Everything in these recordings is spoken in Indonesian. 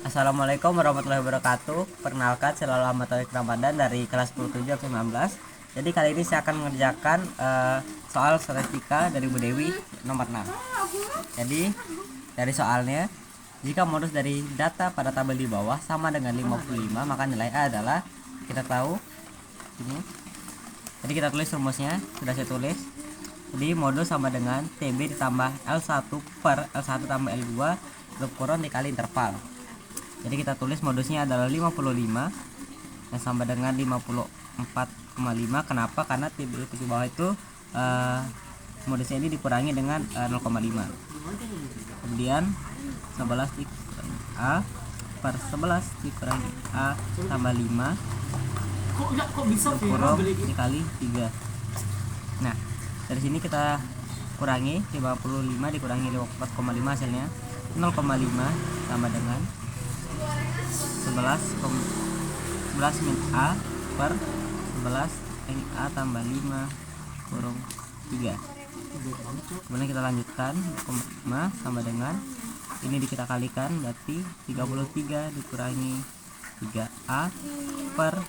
Assalamualaikum warahmatullahi wabarakatuh. Perkenalkan, saya Ahmad Taufik Ramadan dari kelas 10 7 19. Jadi kali ini saya akan mengerjakan soal statistika dari Bu Dewi nomor 6. Jadi dari soalnya, jika modus dari data pada tabel di bawah sama dengan 55, maka nilai A adalah, kita tahu ini. Jadi kita tulis rumusnya, sudah saya tulis. Jadi modus sama dengan TB ditambah L1 per L1 tambah L2 lub kurun dikali interval. Jadi kita tulis modusnya adalah 55 yang sama dengan 54,5. Kenapa? Karena TB di bawah itu modusnya ini dikurangi dengan 0,5. Kemudian 11 dikurangi A per 11 dikurangi A tambah 5 lub kurung dikali 3. Nah, dari sini kita kurangi 55 dikurangi 54,5, hasilnya 0,5 sama dengan 11 min A per 11 min A tambah 5 kurung 3. Kemudian kita lanjutkan 0,5 sama dengan ini kita kalikan, berarti 33 dikurangi 3A per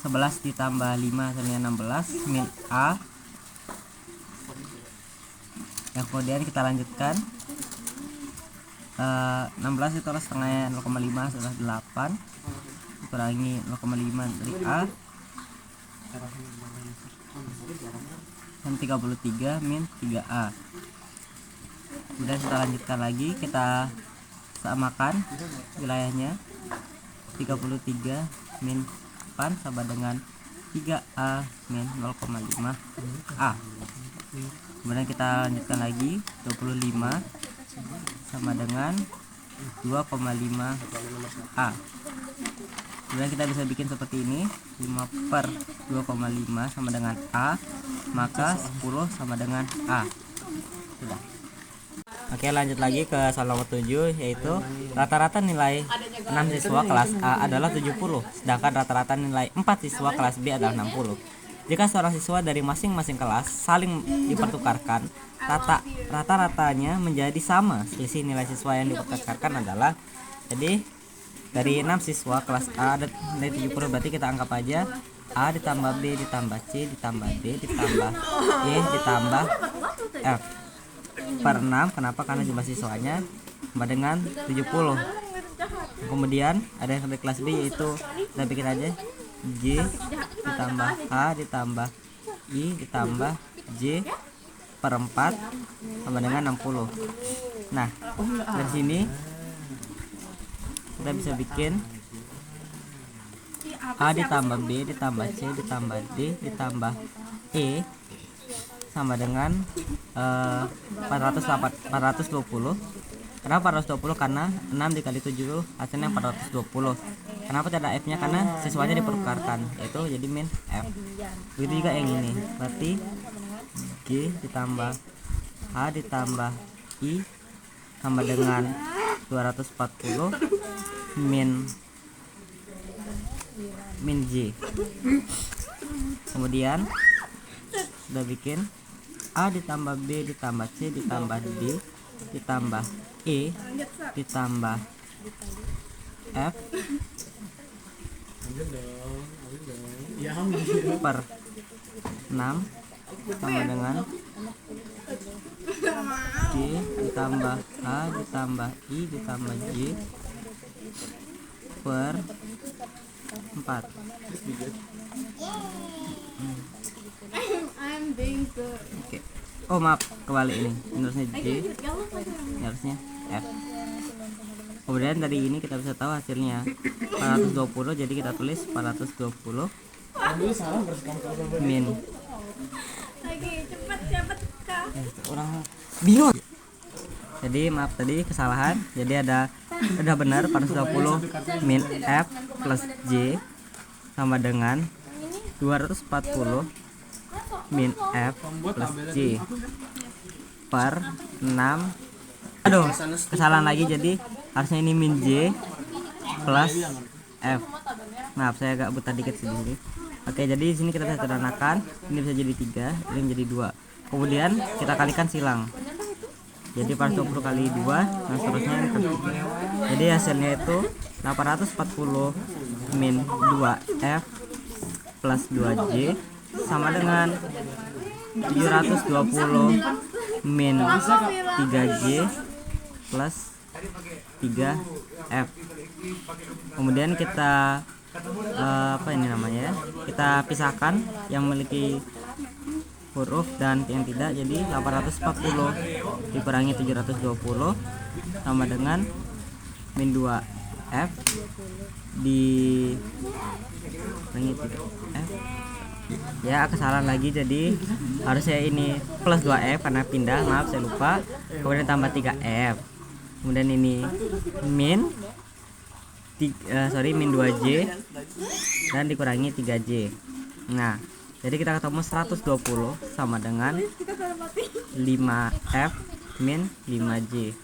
11 ditambah 5 hasilnya 16 min A. Yang kemudian kita lanjutkan 16 itu adalah setengahnya 0,5 adalah 8 dikurangi 0,5 dari A dan 33 min 3A. Kemudian kita lanjutkan lagi, kita samakan wilayahnya, 33 min 8 sama dengan 3A min 0,5 A. Kemudian kita lanjutkan lagi, 25 sama dengan 2,5 A. Kemudian kita bisa bikin seperti ini, 5 per 2,5 sama dengan A, maka 10 sama dengan A. Sudah. Oke, lanjut lagi ke soal nomor 7, yaitu rata-rata nilai 6 siswa kelas A adalah 70, sedangkan rata-rata nilai 4 siswa kelas B adalah 60. Jika seorang siswa dari masing-masing kelas saling dipertukarkan, rata-ratanya menjadi sama. Selisih nilai siswa yang dipertukarkan adalah, jadi dari 6 siswa kelas A ada nilai 70, berarti kita anggap aja A ditambah B ditambah C ditambah D ditambah E ditambah F per 6. Kenapa? Karena jumlah siswanya sama dengan 70. Kemudian ada yang dari kelas B, yaitu kita bikin aja J ditambah H ditambah I ditambah J per 4 sama dengan 60. Nah, dari sini kita bisa bikin A ditambah B ditambah C ditambah D ditambah E sama dengan 420. Kenapa 420? Karena 6 dikali 7 hasilnya 420. Kenapa tidak F nya? Karena siswanya dipertukarkan, yaitu jadi min F. Begitu juga yang ini, berarti G ditambah H ditambah I sama dengan 240 min J. Kemudian sudah bikin A ditambah B ditambah C ditambah D ditambah E ditambah F per 6 sama dengan J ditambah H ditambah I ditambah J per 4. Oke. Oh maaf, kebalik ini. Harusnya J, harusnya F. Kemudian dari ini kita bisa tahu hasilnya 420, jadi kita tulis 420 min. Orang bingung. Jadi maaf tadi kesalahan. Jadi udah benar 420 min F plus J sama dengan 240 min F plus J per 6. Aduh, kesalahan lagi, jadi harusnya ini min J plus F. Maaf, saya agak buta dikit sendiri. Oke, jadi di sini kita bisa sederhanakan, ini bisa jadi 3, ini menjadi 2. Kemudian kita kalikan silang. Jadi 420 kali 2 dan seterusnya. Jadi hasilnya itu 840 min 2F plus 2J sama dengan 720 min 3J plus 3F. Kemudian kita apa ini namanya ya, kita pisahkan yang memiliki huruf dan yang tidak. Jadi 840 dikurangi 720 sama dengan min 2F dikurangi 3F. Ya, kesalahan lagi, jadi harusnya ini plus 2F karena pindah, maaf saya lupa. Kemudian tambah 3F. Kemudian ini min min 2J dan dikurangi 3J. Nah, jadi kita ketemu 120 sama dengan 5F min 5J.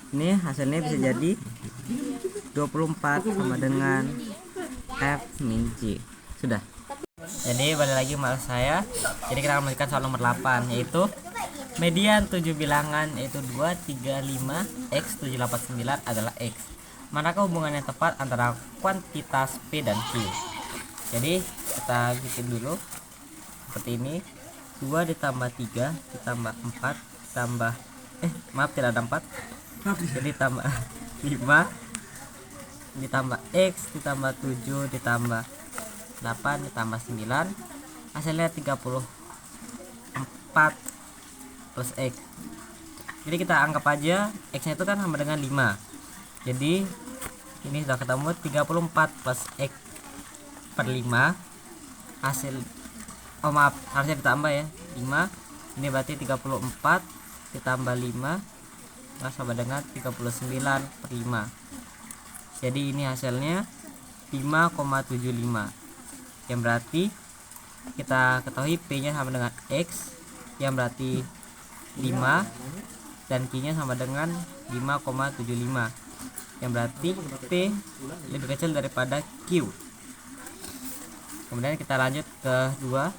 Ini hasilnya bisa jadi 24 sama dengan F min J. Sudah. Jadi balik lagi malas saya. Jadi kita akan melanjutkan soal nomor 8, yaitu median 7 bilangan yaitu 2, 3, 5, X, 7, 8, 9 adalah X. Manakah hubungan yang tepat antara kuantitas P dan Q? Jadi kita bikin dulu seperti ini. 2 ditambah 3 ditambah 4 ditambah maaf tidak ada 4. Jadi tambah 5 ditambah X ditambah 7 ditambah 8 ditambah 9, hasilnya 34 plus X. Jadi kita anggap aja X nya itu kan sama dengan 5. Jadi ini sudah ketemu 34 plus X per 5 hasil, oh maaf harusnya ditambah ya, 5. Ini berarti 34 ditambah 5 sama dengan 39 per 5. Jadi ini hasilnya 5,75, yang berarti kita ketahui P nya sama dengan X, yang berarti 5, dan Q nya sama dengan 5,75, yang berarti P lebih kecil daripada Q. Kemudian kita lanjut ke 2,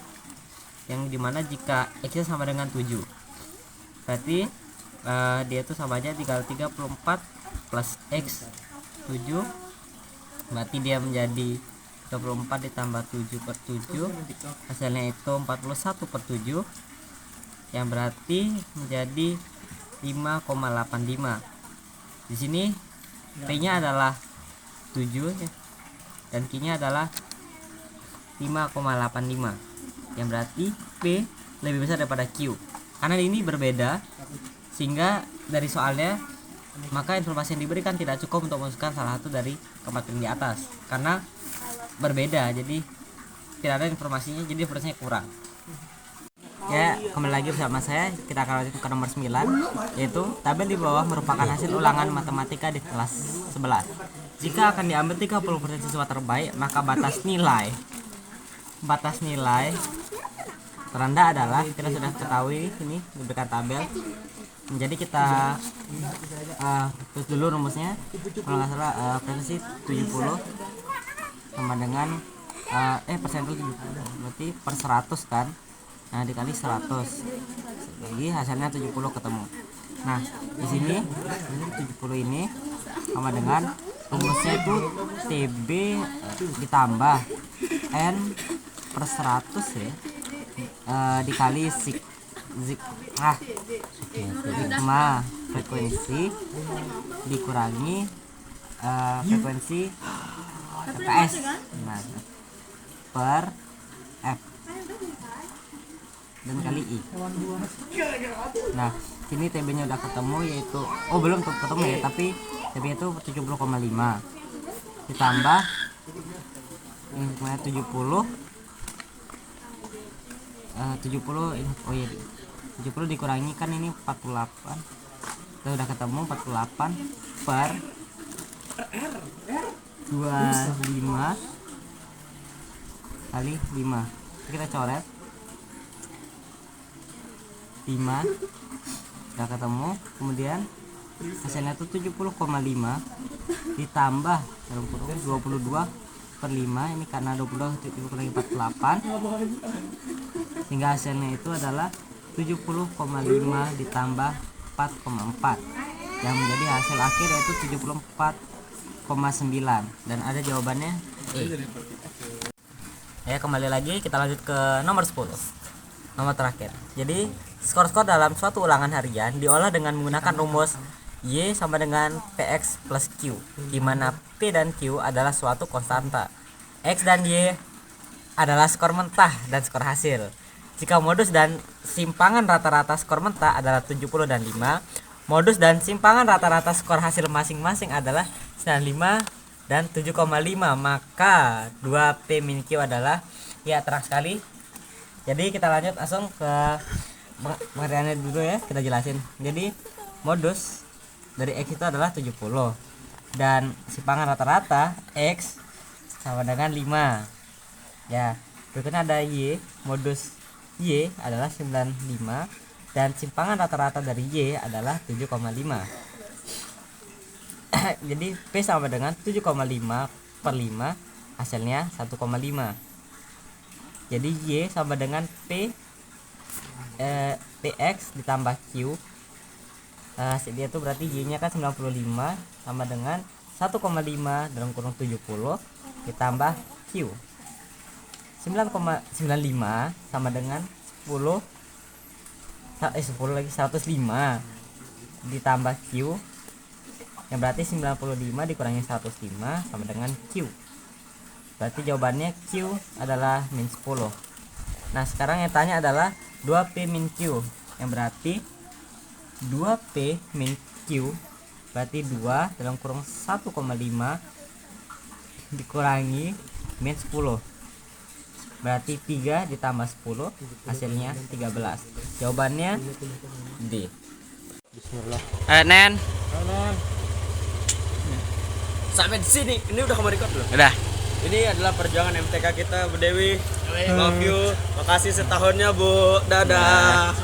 yang dimana jika X nya sama dengan 7, berarti dia itu sama aja tinggal 34 plus X 7, berarti dia menjadi 34 ditambah 7 per 7, hasilnya itu 41 per 7, yang berarti menjadi 5,85. Di sini P nya adalah 7 ya, dan Q nya adalah 5,85, yang berarti P lebih besar daripada Q. Karena ini berbeda, sehingga dari soalnya maka informasi yang diberikan tidak cukup untuk memasukkan salah satu dari keempat pilihan di atas, karena berbeda, jadi tidak ada informasinya, jadi informasinya kurang. Ya, kembali lagi bersama saya. Kita akan lanjut ke nomor 9, yaitu tabel di bawah merupakan hasil ulangan matematika di kelas 11. Jika akan diambil 30% siswa terbaik, maka batas nilai terendah adalah, kita sudah ketahui ini diberikan tabel. Jadi kita tulis dulu rumusnya. Kalau nggak salah frekuensi 70 sama dengan persen itu 70, berarti per 100 kan. Nah, dikali 100 lagi hasilnya 70 ketemu. Nah, di sini 70 ini sama dengan rumusnya itu TB ditambah N per 100 ya, dikali sigma frekuensi dikurangi frekuensi FKS, nah, per F dan kali I. Nah, sini TB nya udah ketemu, yaitu belum ketemu ya, tapi TB itu 70,5 ditambah ini 70 ini, 70 dikurangi kan ini 48, kita udah ketemu 48 per 25 kali 5, kita coret 5, udah ketemu. Kemudian hasilnya itu 70,5 ditambah 22 per 5, ini karena 22 dikurangi 48, sehingga hasilnya itu adalah 70,5 ditambah 4,4, yang menjadi hasil akhir yaitu 74,5 dan ada jawabannya E. Ya, kembali lagi kita lanjut ke nomor 10. Nomor terakhir. Jadi, skor-skor dalam suatu ulangan harian diolah dengan menggunakan rumus Y sama dengan PX plus Q, di mana P dan Q adalah suatu konstanta. X dan Y adalah skor mentah dan skor hasil. Jika modus dan simpangan rata-rata skor mentah adalah 70 dan 5, modus dan simpangan rata-rata skor hasil masing-masing adalah 95 dan 7,5, maka 2P min Q adalah, ya terang sekali. Jadi kita lanjut langsung ke pengertiannya dulu ya, kita jelasin. Jadi modus dari X itu adalah 70 dan simpangan rata-rata X sama dengan 5. Ya, berikutnya ada Y, modus Y adalah 95 dan simpangan rata-rata dari Y adalah 7,5. Jadi P sama dengan 7,5 per 5, hasilnya 1,5. Jadi Y sama dengan PX ditambah Q. Hasilnya itu berarti Y nya kan 95 sama dengan 1,5 dalam kurung 70 ditambah Q. 9,95 sama dengan 10 lagi 105 ditambah Q, yang berarti 95 dikurangi 105 sama dengan Q. Berarti jawabannya Q adalah min 10. Nah, sekarang yang tanya adalah 2P min Q, yang berarti 2P min Q berarti 2 dalam kurung 1,5 dikurangi min 10, berarti 3 ditambah 10 hasilnya 13. Jawabannya D. Bismillah. Nen. Sampai di sini, ini udah kemarin belum? Udah. Ini adalah perjuangan MTK kita, Bu Dewi. Love you. Makasih setahunnya, Bu. Dadah.